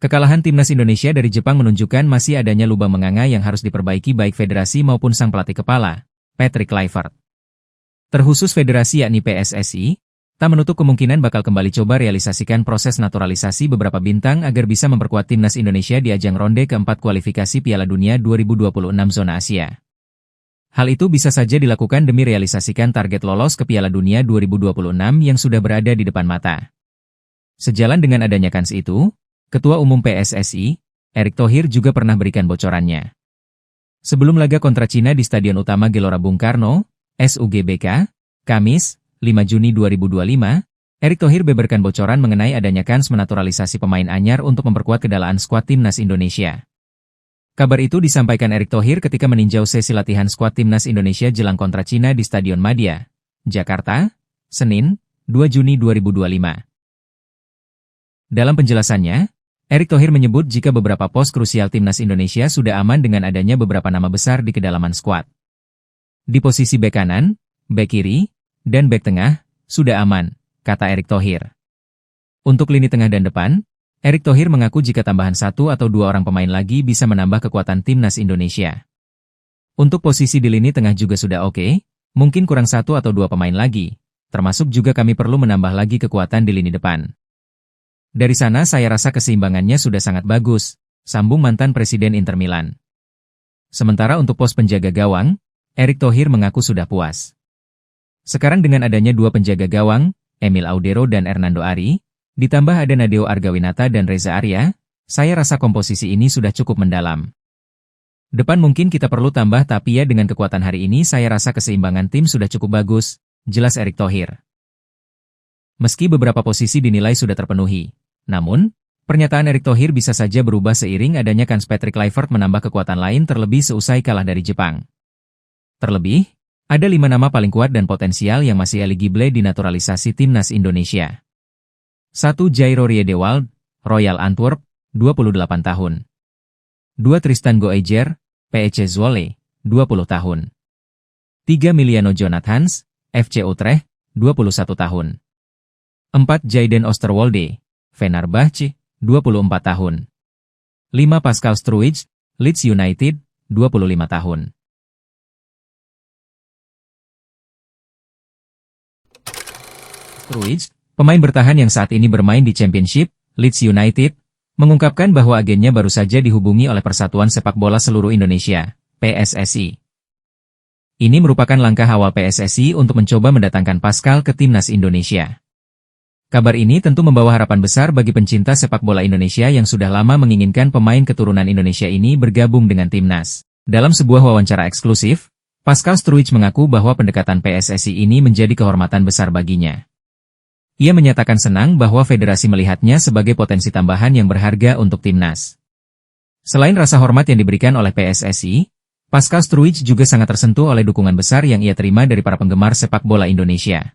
Kekalahan timnas Indonesia dari Jepang menunjukkan masih adanya lubang menganga yang harus diperbaiki baik federasi maupun sang pelatih kepala, Patrick Kluivert. Terkhusus federasi yakni PSSI, tak menutup kemungkinan bakal kembali coba realisasikan proses naturalisasi beberapa bintang agar bisa memperkuat timnas Indonesia di ajang ronde keempat kualifikasi Piala Dunia 2026 zona Asia. Hal itu bisa saja dilakukan demi realisasikan target lolos ke Piala Dunia 2026 yang sudah berada di depan mata. Sejalan dengan adanya kans itu, Ketua Umum PSSI, Erick Thohir juga pernah berikan bocorannya. Sebelum laga kontra Cina di Stadion Utama Gelora Bung Karno, SUGBK, Kamis, 5 Juni 2025, Erick Thohir beberkan bocoran mengenai adanya kans menaturalisasi pemain anyar untuk memperkuat kedalaan skuad timnas Indonesia. Kabar itu disampaikan Erick Thohir ketika meninjau sesi latihan skuad timnas Indonesia jelang kontra Cina di Stadion Madia, Jakarta, Senin, 2 Juni 2025. Dalam penjelasannya, Erick Thohir menyebut jika beberapa pos krusial timnas Indonesia sudah aman dengan adanya beberapa nama besar di kedalaman skuad. Di posisi bek kanan, bek kiri, dan bek tengah, sudah aman, kata Erick Thohir. Untuk lini tengah dan depan, Erick Thohir mengaku jika tambahan 1 atau 2 orang pemain lagi bisa menambah kekuatan timnas Indonesia. Untuk posisi di lini tengah juga sudah oke, mungkin kurang 1 atau 2 pemain lagi, termasuk juga kami perlu menambah lagi kekuatan di lini depan. Dari sana saya rasa keseimbangannya sudah sangat bagus, sambung mantan Presiden Inter Milan. Sementara untuk pos penjaga gawang, Erick Thohir mengaku sudah puas. Sekarang dengan adanya 2 penjaga gawang, Emil Audero dan Hernando Ari, ditambah ada Nadeo Argawinata dan Reza Arya, saya rasa komposisi ini sudah cukup mendalam. Depan mungkin kita perlu tambah tapi ya dengan kekuatan hari ini saya rasa keseimbangan tim sudah cukup bagus, jelas Erick Thohir. Meski beberapa posisi dinilai sudah terpenuhi, namun, pernyataan Erick Thohir bisa saja berubah seiring adanya kans Patrick Kluivert menambah kekuatan lain terlebih seusai kalah dari Jepang. Terlebih, ada 5 nama paling kuat dan potensial yang masih eligible dinaturalisasi timnas Indonesia. 1. Jairo Riedewald, Royal Antwerp, 28 tahun. 2. Tristan Goejer, PEC Zwolle, 20 tahun. 3. Miliano Jonathans, FC Utrecht, 21 tahun. 4. Jayden Oosterwolde, Fenerbahce, 24 tahun. 5. Pascal Struijk, Leeds United, 25 tahun. Struijk, pemain bertahan yang saat ini bermain di Championship, Leeds United, mengungkapkan bahwa agennya baru saja dihubungi oleh Persatuan Sepak Bola Seluruh Indonesia, PSSI. Ini merupakan langkah awal PSSI untuk mencoba mendatangkan Pascal ke timnas Indonesia. Kabar ini tentu membawa harapan besar bagi pencinta sepak bola Indonesia yang sudah lama menginginkan pemain keturunan Indonesia ini bergabung dengan timnas. Dalam sebuah wawancara eksklusif, Pascal Struijk mengaku bahwa pendekatan PSSI ini menjadi kehormatan besar baginya. Ia menyatakan senang bahwa federasi melihatnya sebagai potensi tambahan yang berharga untuk timnas. Selain rasa hormat yang diberikan oleh PSSI, Pascal Struijk juga sangat tersentuh oleh dukungan besar yang ia terima dari para penggemar sepak bola Indonesia.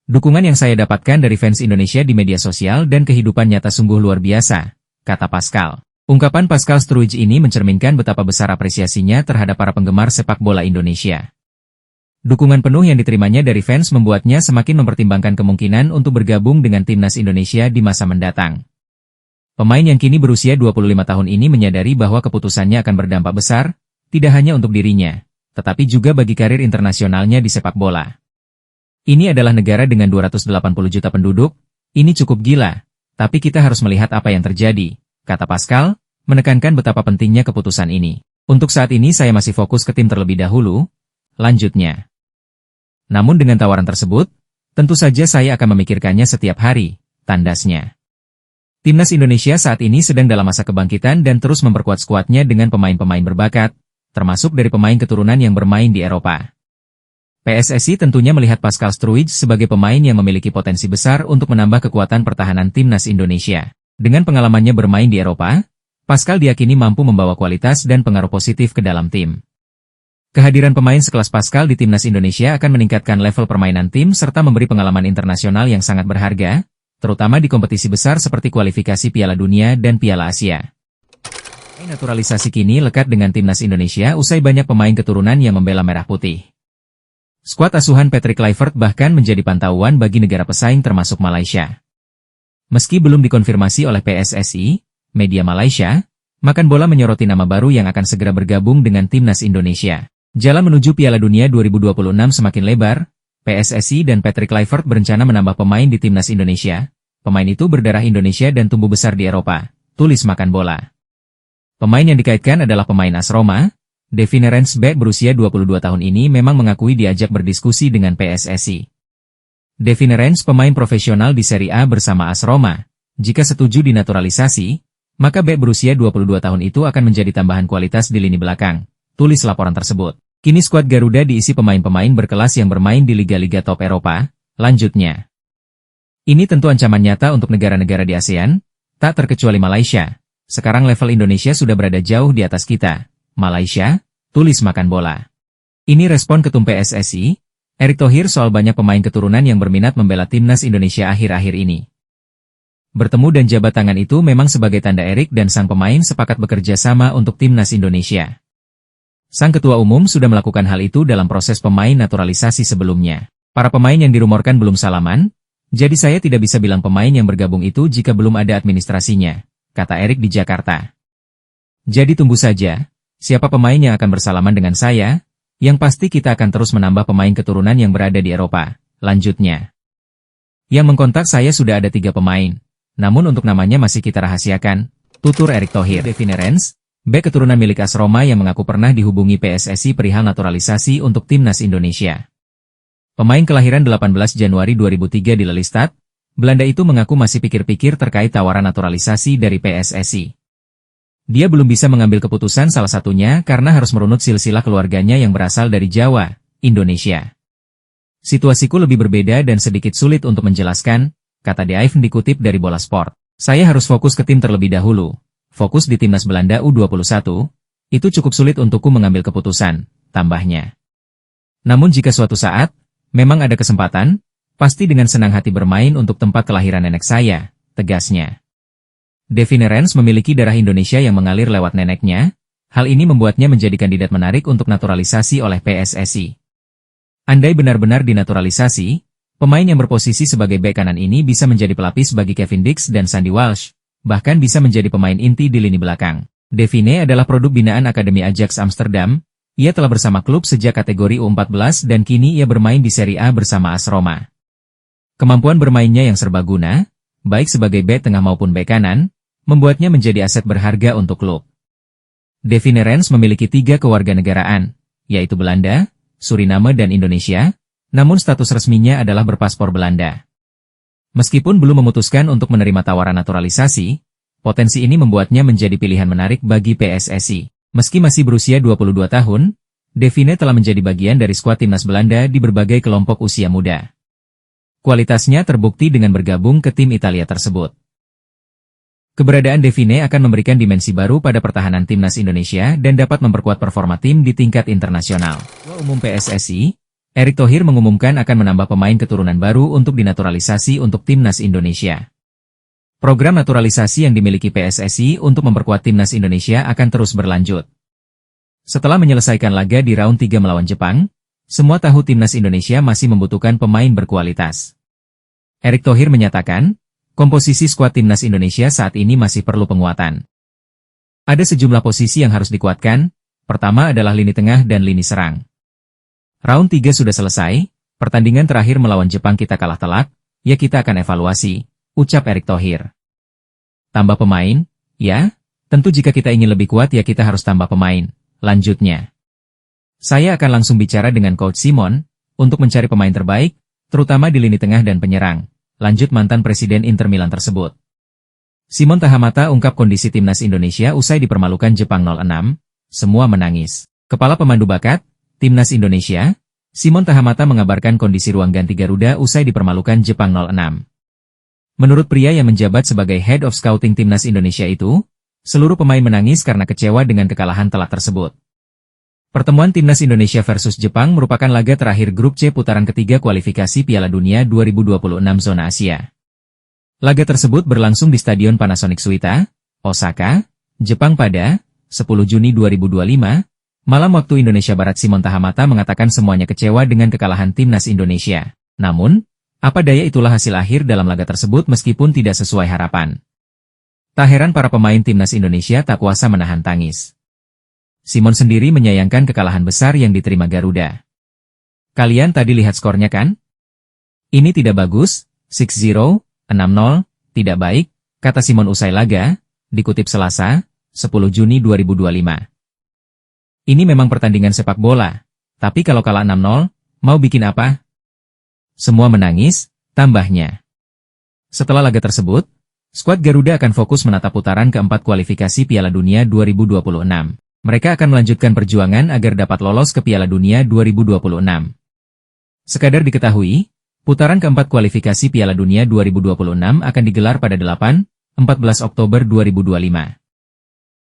Dukungan yang saya dapatkan dari fans Indonesia di media sosial dan kehidupan nyata sungguh luar biasa, kata Pascal. Ungkapan Pascal Struijk ini mencerminkan betapa besar apresiasinya terhadap para penggemar sepak bola Indonesia. Dukungan penuh yang diterimanya dari fans membuatnya semakin mempertimbangkan kemungkinan untuk bergabung dengan timnas Indonesia di masa mendatang. Pemain yang kini berusia 25 tahun ini menyadari bahwa keputusannya akan berdampak besar, tidak hanya untuk dirinya, tetapi juga bagi karir internasionalnya di sepak bola. Ini adalah negara dengan 280 juta penduduk, ini cukup gila, tapi kita harus melihat apa yang terjadi, kata Pascal, menekankan betapa pentingnya keputusan ini. Untuk saat ini saya masih fokus ke tim terlebih dahulu, lanjutnya. Namun dengan tawaran tersebut, tentu saja saya akan memikirkannya setiap hari, tandasnya. Timnas Indonesia saat ini sedang dalam masa kebangkitan dan terus memperkuat skuadnya dengan pemain-pemain berbakat, termasuk dari pemain keturunan yang bermain di Eropa. PSSI tentunya melihat Pascal Struijk sebagai pemain yang memiliki potensi besar untuk menambah kekuatan pertahanan timnas Indonesia. Dengan pengalamannya bermain di Eropa, Pascal diyakini mampu membawa kualitas dan pengaruh positif ke dalam tim. Kehadiran pemain sekelas Pascal di timnas Indonesia akan meningkatkan level permainan tim serta memberi pengalaman internasional yang sangat berharga, terutama di kompetisi besar seperti kualifikasi Piala Dunia dan Piala Asia. Naturalisasi kini lekat dengan timnas Indonesia usai banyak pemain keturunan yang membela merah putih. Skuad asuhan Patrick Kluivert bahkan menjadi pantauan bagi negara pesaing termasuk Malaysia. Meski belum dikonfirmasi oleh PSSI, Media Malaysia, Makan Bola menyoroti nama baru yang akan segera bergabung dengan timnas Indonesia. Jalan menuju Piala Dunia 2026 semakin lebar, PSSI dan Patrick Kluivert berencana menambah pemain di timnas Indonesia. Pemain itu berdarah Indonesia dan tumbuh besar di Eropa, tulis Makan Bola. Pemain yang dikaitkan adalah pemain AS Roma. Devine Rens berusia 22 tahun ini memang mengakui diajak berdiskusi dengan PSSI. Devine Rens pemain profesional di Serie A bersama AS Roma. Jika setuju dinaturalisasi, maka berusia 22 tahun itu akan menjadi tambahan kualitas di lini belakang, tulis laporan tersebut. Kini skuad Garuda diisi pemain-pemain berkelas yang bermain di liga-liga top Eropa, lanjutnya. Ini tentu ancaman nyata untuk negara-negara di ASEAN, tak terkecuali Malaysia. Sekarang level Indonesia sudah berada jauh di atas kita. Malaysia, tulis Makan Bola. Ini respon Ketum PSSI, Erick Thohir soal banyak pemain keturunan yang berminat membela timnas Indonesia akhir-akhir ini. Bertemu dan jabat tangan itu memang sebagai tanda Erick dan sang pemain sepakat bekerja sama untuk timnas Indonesia. Sang ketua umum sudah melakukan hal itu dalam proses pemain naturalisasi sebelumnya. Para pemain yang dirumorkan belum salaman, jadi saya tidak bisa bilang pemain yang bergabung itu jika belum ada administrasinya, kata Erick di Jakarta. Jadi tunggu saja, siapa pemain yang akan bersalaman dengan saya, yang pasti kita akan terus menambah pemain keturunan yang berada di Eropa, lanjutnya. Yang mengkontak saya sudah ada 3 pemain. Namun untuk namanya masih kita rahasiakan, tutur Erick Thohir. Devine Rens, bek keturunan milik AS Roma yang mengaku pernah dihubungi PSSI perihal naturalisasi untuk timnas Indonesia. Pemain kelahiran 18 Januari 2003 di Lelystad, Belanda itu mengaku masih pikir-pikir terkait tawaran naturalisasi dari PSSI. Dia belum bisa mengambil keputusan salah satunya karena harus merunut silsilah keluarganya yang berasal dari Jawa, Indonesia. Situasiku lebih berbeda dan sedikit sulit untuk menjelaskan, kata Dive dikutip dari Bola Sport. Saya harus fokus ke tim terlebih dahulu. Fokus di timnas Belanda U21, itu cukup sulit untukku mengambil keputusan, tambahnya. Namun jika suatu saat, memang ada kesempatan, pasti dengan senang hati bermain untuk tempat kelahiran nenek saya, tegasnya. Devine Rens memiliki darah Indonesia yang mengalir lewat neneknya, hal ini membuatnya menjadi kandidat menarik untuk naturalisasi oleh PSSI. Andai benar-benar dinaturalisasi, pemain yang berposisi sebagai bek kanan ini bisa menjadi pelapis bagi Kevin Dix dan Sandy Walsh, bahkan bisa menjadi pemain inti di lini belakang. Devine adalah produk binaan Akademi Ajax Amsterdam, ia telah bersama klub sejak kategori U14 dan kini ia bermain di Serie A bersama AS Roma. Kemampuan bermainnya yang serbaguna, baik sebagai bek tengah maupun bek kanan, membuatnya menjadi aset berharga untuk klub. Devine Rens memiliki 3 kewarganegaraan, yaitu Belanda, Suriname dan Indonesia, namun status resminya adalah berpaspor Belanda. Meskipun belum memutuskan untuk menerima tawaran naturalisasi, potensi ini membuatnya menjadi pilihan menarik bagi PSSI. Meski masih berusia 22 tahun, Devine telah menjadi bagian dari skuad timnas Belanda di berbagai kelompok usia muda. Kualitasnya terbukti dengan bergabung ke tim Italia tersebut. Keberadaan Devine akan memberikan dimensi baru pada pertahanan timnas Indonesia dan dapat memperkuat performa tim di tingkat internasional. Ketua Umum PSSI, Erick Thohir mengumumkan akan menambah pemain keturunan baru untuk dinaturalisasi untuk timnas Indonesia. Program naturalisasi yang dimiliki PSSI untuk memperkuat timnas Indonesia akan terus berlanjut. Setelah menyelesaikan laga di round 3 melawan Jepang, semua tahu timnas Indonesia masih membutuhkan pemain berkualitas. Erick Thohir menyatakan, komposisi skuad timnas Indonesia saat ini masih perlu penguatan. Ada sejumlah posisi yang harus dikuatkan, pertama adalah lini tengah dan lini serang. Round 3 sudah selesai, pertandingan terakhir melawan Jepang kita kalah telak, ya kita akan evaluasi, ucap Erick Thohir. Tambah pemain? Ya, tentu jika kita ingin lebih kuat ya kita harus tambah pemain, lanjutnya. Saya akan langsung bicara dengan Coach Simon, untuk mencari pemain terbaik, terutama di lini tengah dan penyerang, lanjut mantan Presiden Inter Milan tersebut. Simon Tahamata ungkap kondisi timnas Indonesia usai dipermalukan Jepang 0-6, semua menangis. Kepala Pemandu Bakat, Timnas Indonesia, Simon Tahamata mengabarkan kondisi ruang ganti Garuda usai dipermalukan Jepang 0-6. Menurut pria yang menjabat sebagai Head of Scouting Timnas Indonesia itu, seluruh pemain menangis karena kecewa dengan kekalahan telak tersebut. Pertemuan Timnas Indonesia versus Jepang merupakan laga terakhir Grup C putaran ketiga kualifikasi Piala Dunia 2026 Zona Asia. Laga tersebut berlangsung di Stadion Panasonic Suita, Osaka, Jepang pada 10 Juni 2025, malam waktu Indonesia Barat. Simon Tahamata mengatakan semuanya kecewa dengan kekalahan timnas Indonesia. Namun, apa daya itulah hasil akhir dalam laga tersebut meskipun tidak sesuai harapan. Tak heran para pemain timnas Indonesia tak kuasa menahan tangis. Simon sendiri menyayangkan kekalahan besar yang diterima Garuda. Kalian tadi lihat skornya kan? Ini tidak bagus, 6-0, 6-0, tidak baik, kata Simon usai laga, dikutip Selasa, 10 Juni 2025. Ini memang pertandingan sepak bola, tapi kalau kalah 6-0, mau bikin apa? Semua menangis, tambahnya. Setelah laga tersebut, skuad Garuda akan fokus menatap putaran keempat kualifikasi Piala Dunia 2026. Mereka akan melanjutkan perjuangan agar dapat lolos ke Piala Dunia 2026. Sekadar diketahui, putaran keempat kualifikasi Piala Dunia 2026 akan digelar pada 8-14 Oktober 2025.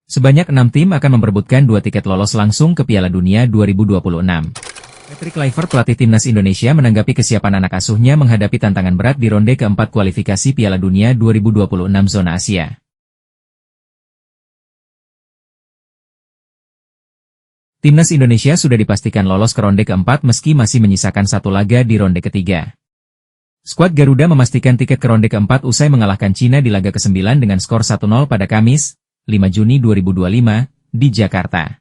Sebanyak 6 tim akan memperebutkan 2 tiket lolos langsung ke Piala Dunia 2026. Patrick Kluivert, pelatih timnas Indonesia, menanggapi kesiapan anak asuhnya menghadapi tantangan berat di ronde keempat kualifikasi Piala Dunia 2026 zona Asia. Timnas Indonesia sudah dipastikan lolos ke ronde keempat meski masih menyisakan 1 laga di ronde ketiga. Skuad Garuda memastikan tiket ke ronde keempat usai mengalahkan Cina di laga ke-9 dengan skor 1-0 pada Kamis, 5 Juni 2025, di Jakarta.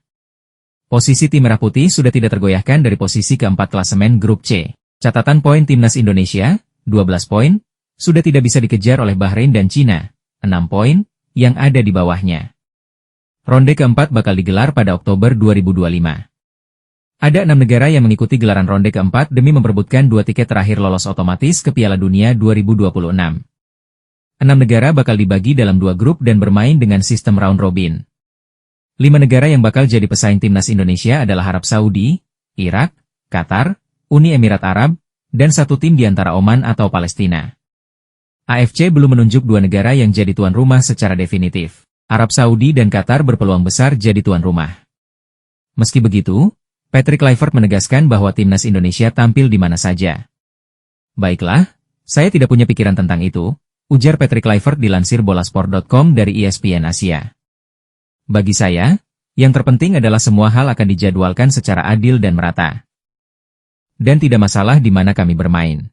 Posisi tim Merah Putih sudah tidak tergoyahkan dari posisi keempat klasemen Grup C. Catatan poin timnas Indonesia, 12 poin, sudah tidak bisa dikejar oleh Bahrain dan Cina, 6 poin, yang ada di bawahnya. Ronde keempat bakal digelar pada Oktober 2025. Ada 6 negara yang mengikuti gelaran ronde keempat demi memperebutkan 2 tiket terakhir lolos otomatis ke Piala Dunia 2026. 6 negara bakal dibagi dalam 2 grup dan bermain dengan sistem round robin. 5 negara yang bakal jadi pesaing timnas Indonesia adalah Arab Saudi, Irak, Qatar, Uni Emirat Arab, dan 1 tim di antara Oman atau Palestina. AFC belum menunjuk 2 negara yang jadi tuan rumah secara definitif. Arab Saudi dan Qatar berpeluang besar jadi tuan rumah. Meski begitu, Patrick Kluivert menegaskan bahwa timnas Indonesia tampil di mana saja. Baiklah, saya tidak punya pikiran tentang itu, ujar Patrick Kluivert dilansir bolasport.com dari ESPN Asia. Bagi saya, yang terpenting adalah semua hal akan dijadwalkan secara adil dan merata. Dan tidak masalah di mana kami bermain.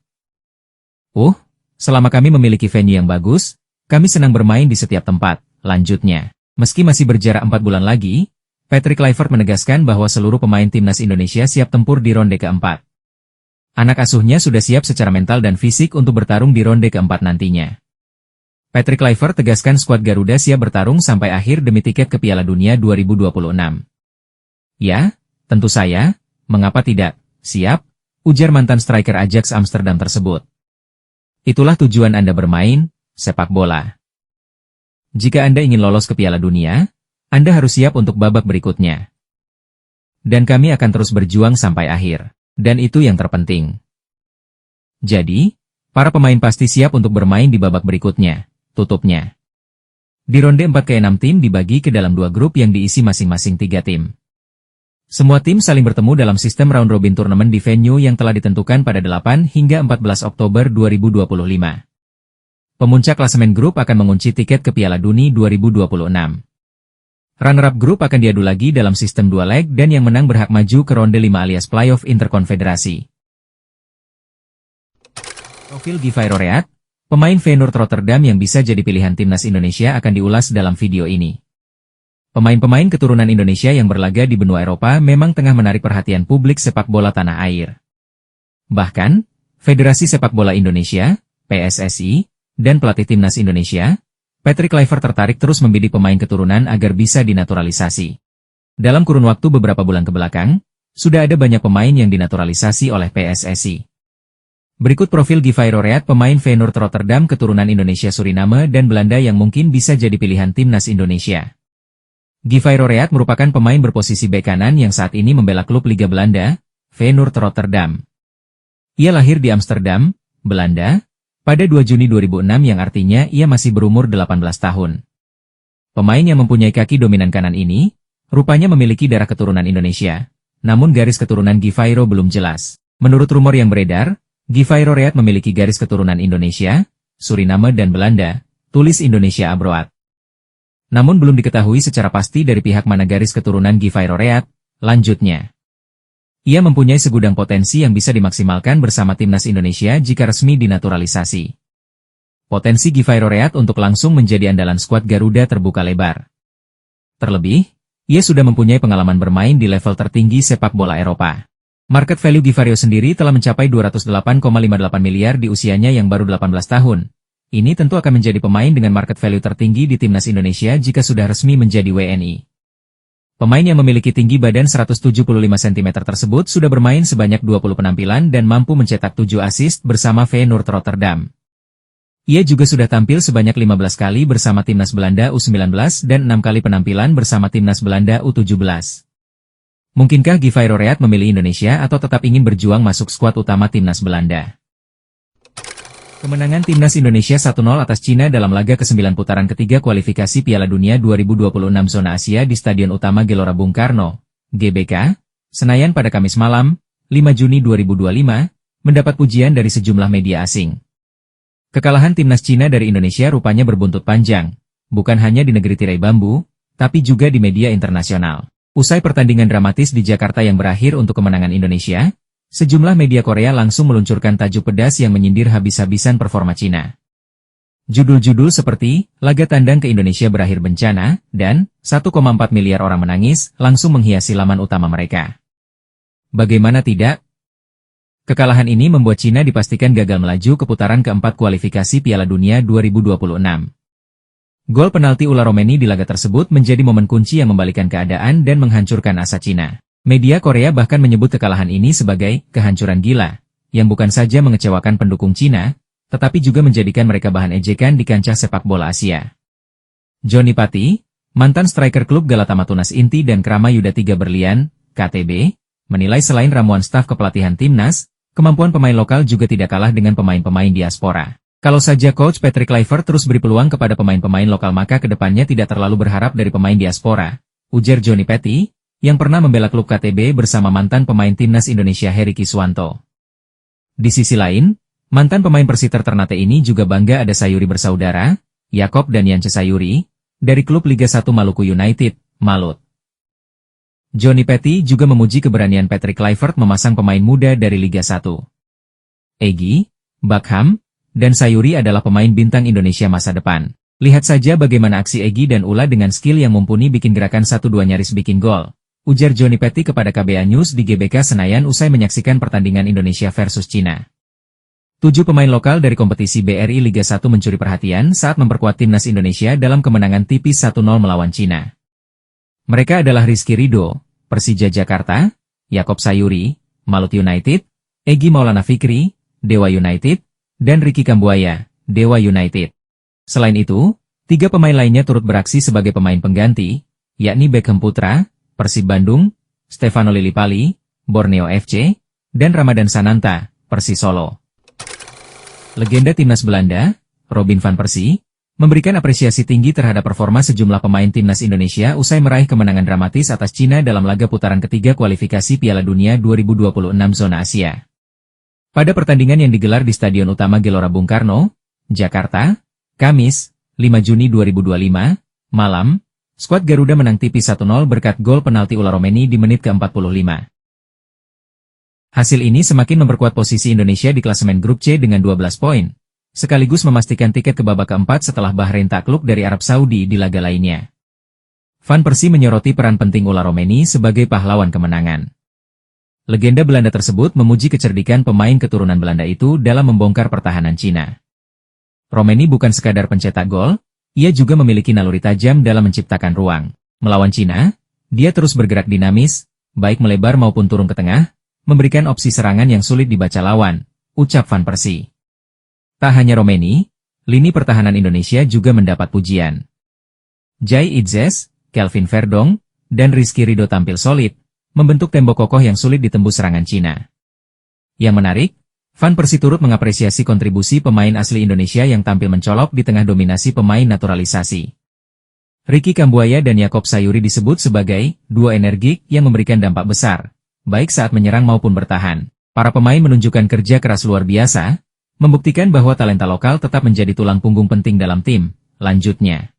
Selama kami memiliki venue yang bagus, kami senang bermain di setiap tempat, lanjutnya. Meski masih berjarak 4 bulan lagi, Patrick Kluivert menegaskan bahwa seluruh pemain timnas Indonesia siap tempur di ronde keempat. Anak asuhnya sudah siap secara mental dan fisik untuk bertarung di ronde keempat nantinya. Patrick Kluivert tegaskan skuad Garuda siap bertarung sampai akhir demi tiket ke Piala Dunia 2026. Ya, tentu saya, mengapa tidak, siap, ujar mantan striker Ajax Amsterdam tersebut. Itulah tujuan Anda bermain, sepak bola. Jika Anda ingin lolos ke Piala Dunia, Anda harus siap untuk babak berikutnya. Dan kami akan terus berjuang sampai akhir. Dan itu yang terpenting. Jadi, para pemain pasti siap untuk bermain di babak berikutnya, tutupnya. Di ronde 4 ke-6 tim dibagi ke dalam 2 grup yang diisi masing-masing 3 tim. Semua tim saling bertemu dalam sistem round robin turnamen di venue yang telah ditentukan pada 8 hingga 14 Oktober 2025. Pemuncak klasemen grup akan mengunci tiket ke Piala Dunia 2026. Runner-up grup akan diadu lagi dalam sistem 2 leg dan yang menang berhak maju ke ronde 5 alias playoff interkonfederasi. Profil Givayro Reat, pemain Feyenoord Rotterdam yang bisa jadi pilihan timnas Indonesia akan diulas dalam video ini. Pemain-pemain keturunan Indonesia yang berlaga di benua Eropa memang tengah menarik perhatian publik sepak bola tanah air. Bahkan, Federasi Sepak Bola Indonesia, PSSI, dan pelatih timnas Indonesia, Patrick Kluivert tertarik terus membidik pemain keturunan agar bisa dinaturalisasi. Dalam kurun waktu beberapa bulan kebelakang, sudah ada banyak pemain yang dinaturalisasi oleh PSSI. Berikut profil Givayro Reat, pemain Feyenoord Rotterdam keturunan Indonesia, Suriname, dan Belanda yang mungkin bisa jadi pilihan timnas Indonesia. Givayro Reat merupakan pemain berposisi bek kanan yang saat ini membela klub Liga Belanda, Feyenoord Rotterdam. Ia lahir di Amsterdam, Belanda, pada 2 Juni 2006 yang artinya ia masih berumur 18 tahun. Pemain yang mempunyai kaki dominan kanan ini, rupanya memiliki darah keturunan Indonesia, namun garis keturunan Givayro belum jelas. Menurut rumor yang beredar, Givayro Reat memiliki garis keturunan Indonesia, Suriname dan Belanda, tulis Indonesia Abroad. Namun belum diketahui secara pasti dari pihak mana garis keturunan Givayro Reat, lanjutnya. Ia mempunyai segudang potensi yang bisa dimaksimalkan bersama timnas Indonesia jika resmi dinaturalisasi. Potensi Givay Roreat untuk langsung menjadi andalan skuad Garuda terbuka lebar. Terlebih, ia sudah mempunyai pengalaman bermain di level tertinggi sepak bola Eropa. Market value Givario sendiri telah mencapai 208,58 miliar di usianya yang baru 18 tahun. Ini tentu akan menjadi pemain dengan market value tertinggi di timnas Indonesia jika sudah resmi menjadi WNI. Pemain yang memiliki tinggi badan 175 cm tersebut sudah bermain sebanyak 20 penampilan dan mampu mencetak 7 assist bersama Feyenoord Rotterdam. Ia juga sudah tampil sebanyak 15 kali bersama timnas Belanda U19 dan 6 kali penampilan bersama timnas Belanda U17. Mungkinkah Givay Roreat memilih Indonesia atau tetap ingin berjuang masuk skuad utama timnas Belanda? Kemenangan timnas Indonesia 1-0 atas Cina dalam laga ke-9 putaran ketiga kualifikasi Piala Dunia 2026 zona Asia di Stadion Utama Gelora Bung Karno, GBK, Senayan pada Kamis malam, 5 Juni 2025, mendapat pujian dari sejumlah media asing. Kekalahan timnas Cina dari Indonesia rupanya berbuntut panjang, bukan hanya di negeri tirai bambu, tapi juga di media internasional. Usai pertandingan dramatis di Jakarta yang berakhir untuk kemenangan Indonesia, sejumlah media Korea langsung meluncurkan tajuk pedas yang menyindir habis-habisan performa Cina. Judul-judul seperti, laga tandang ke Indonesia berakhir bencana, dan 1,4 miliar orang menangis, langsung menghiasi laman utama mereka. Bagaimana tidak? Kekalahan ini membuat Cina dipastikan gagal melaju ke putaran keempat kualifikasi Piala Dunia 2026. Gol penalti Ula Romeni di laga tersebut menjadi momen kunci yang membalikan keadaan dan menghancurkan asa Cina. Media Korea bahkan menyebut kekalahan ini sebagai kehancuran gila, yang bukan saja mengecewakan pendukung Cina, tetapi juga menjadikan mereka bahan ejekan di kancah sepak bola Asia. Johnny Pati, mantan striker klub Galatama Tunas Inti dan Krama Yuda 3 Berlian, KTB, menilai selain ramuan staf kepelatihan timnas, kemampuan pemain lokal juga tidak kalah dengan pemain-pemain diaspora. Kalau saja Coach Patrick Kluivert terus beri peluang kepada pemain-pemain lokal maka kedepannya tidak terlalu berharap dari pemain diaspora, ujar Johnny Pati, yang pernah membela klub KTB bersama mantan pemain timnas Indonesia Heri Kiswanto. Di sisi lain, mantan pemain Persiter Ternate ini juga bangga ada Sayuri bersaudara, Yakob dan Yance Sayuri, dari klub Liga 1 Maluku United, Malut. Johnny Pati juga memuji keberanian Patrick Kluivert memasang pemain muda dari Liga 1. Egy, Bakham, dan Sayuri adalah pemain bintang Indonesia masa depan. Lihat saja bagaimana aksi Egy dan Ula dengan skill yang mumpuni bikin gerakan 1-2 nyaris bikin gol, ujar Johnny Pati kepada KBA News di GBK Senayan usai menyaksikan pertandingan Indonesia versus Cina. 7 pemain lokal dari kompetisi BRI Liga 1 mencuri perhatian saat memperkuat timnas Indonesia dalam kemenangan tipis 1-0 melawan Cina. Mereka adalah Rizky Ridho, Persija Jakarta, Yakob Sayuri, Malut United, Egy Maulana Fikri, Dewa United, dan Ricky Kambuaya, Dewa United. Selain itu, 3 pemain lainnya turut beraksi sebagai pemain pengganti, yakni Beckham Putra, Persib Bandung, Stefano Lillipali, Borneo FC, dan Ramadan Sananta, Persis Solo. Legenda timnas Belanda, Robin van Persie, memberikan apresiasi tinggi terhadap performa sejumlah pemain timnas Indonesia usai meraih kemenangan dramatis atas Cina dalam laga putaran ketiga kualifikasi Piala Dunia 2026 zona Asia. Pada pertandingan yang digelar di Stadion Utama Gelora Bung Karno, Jakarta, Kamis, 5 Juni 2025, malam, skuad Garuda menang tipis 1-0 berkat gol penalti Ula Romeni di menit ke-45. Hasil ini semakin memperkuat posisi Indonesia di klasemen grup C dengan 12 poin. Sekaligus memastikan tiket ke babak keempat setelah Bahrain takluk dari Arab Saudi di laga lainnya. Van Persie menyoroti peran penting Ula Romeni sebagai pahlawan kemenangan. Legenda Belanda tersebut memuji kecerdikan pemain keturunan Belanda itu dalam membongkar pertahanan Cina. Romeni bukan sekadar pencetak gol, ia juga memiliki naluri tajam dalam menciptakan ruang. Melawan Cina, dia terus bergerak dinamis, baik melebar maupun turun ke tengah, memberikan opsi serangan yang sulit dibaca lawan, ucap Van Persie. Tak hanya Romeni, lini pertahanan Indonesia juga mendapat pujian. Jai Itzes, Kelvin Verdong, dan Rizky Ridho tampil solid, membentuk tembok kokoh yang sulit ditembus serangan Cina. Yang menarik, Van Persie turut mengapresiasi kontribusi pemain asli Indonesia yang tampil mencolok di tengah dominasi pemain naturalisasi. Ricky Kambuaya dan Yakob Sayuri disebut sebagai duo energik yang memberikan dampak besar, baik saat menyerang maupun bertahan. Para pemain menunjukkan kerja keras luar biasa, membuktikan bahwa talenta lokal tetap menjadi tulang punggung penting dalam tim, lanjutnya.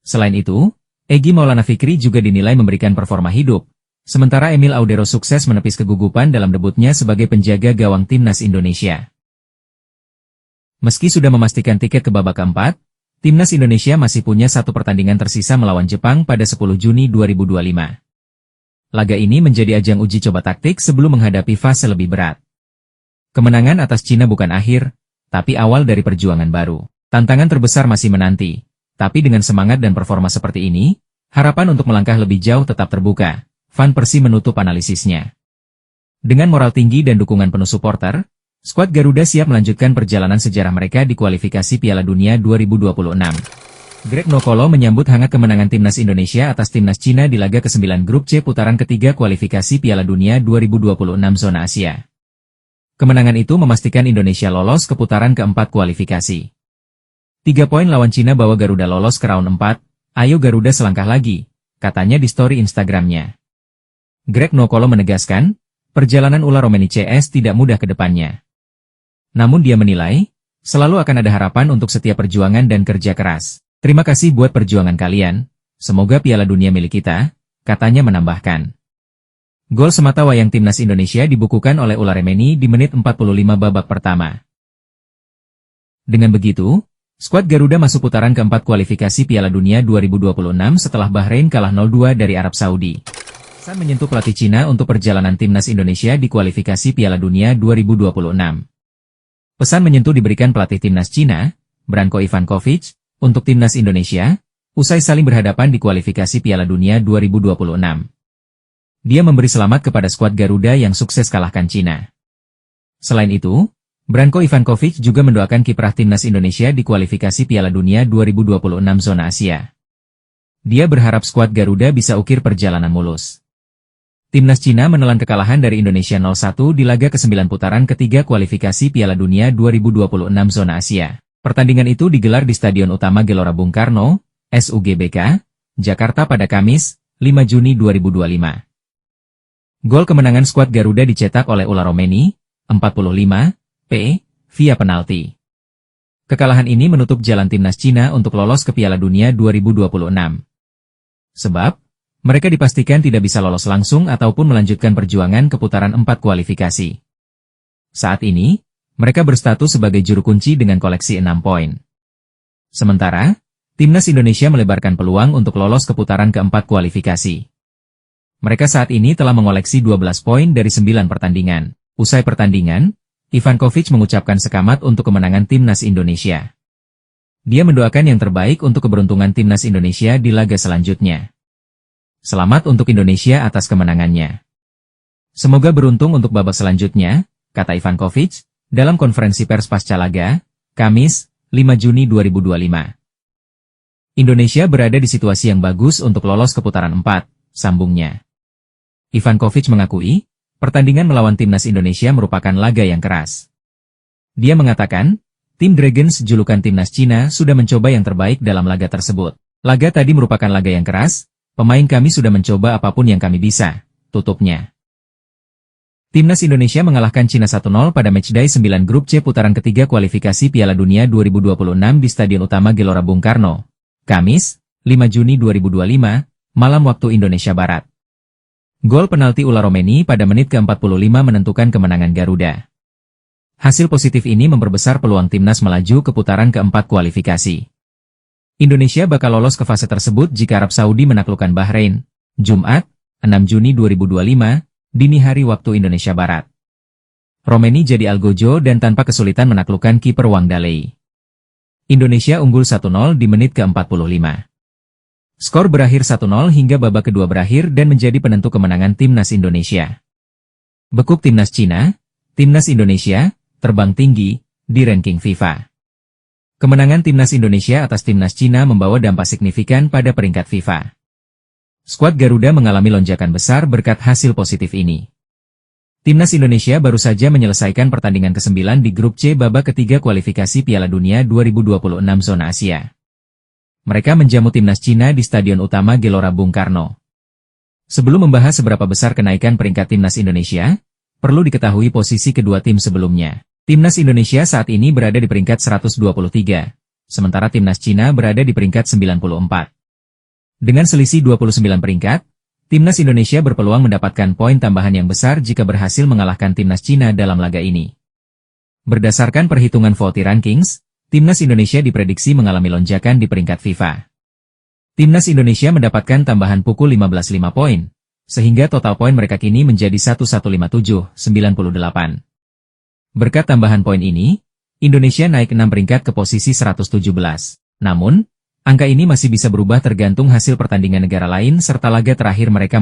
Selain itu, Egy Maulana Fikri juga dinilai memberikan performa hidup, sementara Emil Audero sukses menepis kegugupan dalam debutnya sebagai penjaga gawang timnas Indonesia. Meski sudah memastikan tiket ke babak keempat, Timnas Indonesia masih punya satu pertandingan tersisa melawan Jepang pada 10 Juni 2025. Laga ini menjadi ajang uji coba taktik sebelum menghadapi fase lebih berat. Kemenangan atas Cina bukan akhir, tapi awal dari perjuangan baru. Tantangan terbesar masih menanti, tapi dengan semangat dan performa seperti ini, harapan untuk melangkah lebih jauh tetap terbuka. Van Persie menutup analisisnya. Dengan moral tinggi dan dukungan penuh supporter, skuad Garuda siap melanjutkan perjalanan sejarah mereka di kualifikasi Piala Dunia 2026. Greg Nokolo menyambut hangat kemenangan Timnas Indonesia atas Timnas Cina di laga ke-9 Grup C putaran ketiga kualifikasi Piala Dunia 2026 zona Asia. Kemenangan itu memastikan Indonesia lolos ke putaran keempat kualifikasi. 3 poin lawan Cina bawa Garuda lolos ke round 4, ayo Garuda selangkah lagi, katanya di story Instagramnya. Greg Nokolo menegaskan, perjalanan ular Romeni CS tidak mudah ke depannya. Namun dia menilai, selalu akan ada harapan untuk setiap perjuangan dan kerja keras. Terima kasih buat perjuangan kalian, semoga Piala Dunia milik kita, katanya menambahkan. Gol semata wayang Timnas Indonesia dibukukan oleh ular Romeni di menit 45 babak pertama. Dengan begitu, skuad Garuda masuk putaran keempat kualifikasi Piala Dunia 2026 setelah Bahrain kalah 0-2 dari Arab Saudi. Pesan menyentuh pelatih Cina untuk perjalanan Timnas Indonesia di kualifikasi Piala Dunia 2026. Pesan menyentuh diberikan pelatih Timnas Cina, Branko Ivankovic, untuk Timnas Indonesia, usai saling berhadapan di kualifikasi Piala Dunia 2026. Dia memberi selamat kepada skuad Garuda yang sukses kalahkan Cina. Selain itu, Branko Ivankovic juga mendoakan kiprah Timnas Indonesia di kualifikasi Piala Dunia 2026 zona Asia. Dia berharap skuad Garuda bisa ukir perjalanan mulus. Timnas Cina menelan kekalahan dari Indonesia 0-1 di laga ke-9 putaran ketiga kualifikasi Piala Dunia 2026 zona Asia. Pertandingan itu digelar di Stadion Utama Gelora Bung Karno, SUGBK, Jakarta pada Kamis, 5 Juni 2025. Gol kemenangan skuad Garuda dicetak oleh ular Romeni, 45, via penalti. Kekalahan ini menutup jalan Timnas Cina untuk lolos ke Piala Dunia 2026. Sebab, mereka dipastikan tidak bisa lolos langsung ataupun melanjutkan perjuangan ke putaran 4 kualifikasi. Saat ini, mereka berstatus sebagai juru kunci dengan koleksi 6 poin. Sementara, Timnas Indonesia melebarkan peluang untuk lolos ke putaran keempat kualifikasi. Mereka saat ini telah mengoleksi 12 poin dari 9 pertandingan. Usai pertandingan, Ivankovic mengucapkan sekamat untuk kemenangan Timnas Indonesia. Dia mendoakan yang terbaik untuk keberuntungan Timnas Indonesia di laga selanjutnya. Selamat untuk Indonesia atas kemenangannya. Semoga beruntung untuk babak selanjutnya, kata Ivankovic, dalam konferensi pers pasca laga, Kamis, 5 Juni 2025. Indonesia berada di situasi yang bagus untuk lolos ke putaran 4, sambungnya. Ivankovic mengakui, pertandingan melawan Timnas Indonesia merupakan laga yang keras. Dia mengatakan, tim Dragons julukan Timnas Cina sudah mencoba yang terbaik dalam laga tersebut. Laga tadi merupakan laga yang keras, pemain kami sudah mencoba apapun yang kami bisa, tutupnya. Timnas Indonesia mengalahkan Cina 1-0 pada matchday 9 Grup C putaran ketiga kualifikasi Piala Dunia 2026 di Stadion Utama Gelora Bung Karno, Kamis, 5 Juni 2025, malam waktu Indonesia Barat. Gol penalti ular Romeni pada menit ke-45 menentukan kemenangan Garuda. Hasil positif ini memperbesar peluang Timnas melaju ke putaran keempat kualifikasi. Indonesia bakal lolos ke fase tersebut jika Arab Saudi menaklukkan Bahrain, Jumat, 6 Juni 2025, dini hari waktu Indonesia Barat. Romeni jadi algojo dan tanpa kesulitan menaklukkan kiper Wang Dalei. Indonesia unggul 1-0 di menit ke-45. Skor berakhir 1-0 hingga babak kedua berakhir dan menjadi penentu kemenangan Timnas Indonesia. Bekuk Timnas Cina, Timnas Indonesia, terbang tinggi, di ranking FIFA. Kemenangan Timnas Indonesia atas Timnas Cina membawa dampak signifikan pada peringkat FIFA. Skuad Garuda mengalami lonjakan besar berkat hasil positif ini. Timnas Indonesia baru saja menyelesaikan pertandingan ke-9 di Grup C babak ketiga kualifikasi Piala Dunia 2026 zona Asia. Mereka menjamu Timnas Cina di Stadion Utama Gelora Bung Karno. Sebelum membahas seberapa besar kenaikan peringkat Timnas Indonesia, perlu diketahui posisi kedua tim sebelumnya. Timnas Indonesia saat ini berada di peringkat 123, sementara Timnas Cina berada di peringkat 94. Dengan selisih 29 peringkat, Timnas Indonesia berpeluang mendapatkan poin tambahan yang besar jika berhasil mengalahkan Timnas Cina dalam laga ini. Berdasarkan perhitungan VOTI Rankings, Timnas Indonesia diprediksi mengalami lonjakan di peringkat FIFA. Timnas Indonesia mendapatkan tambahan pukul 15.5 poin, sehingga total poin mereka kini menjadi 1157,98. Berkat tambahan poin ini, Indonesia naik 6 peringkat ke posisi 117. Namun, angka ini masih bisa berubah tergantung hasil pertandingan negara lain serta laga terakhir mereka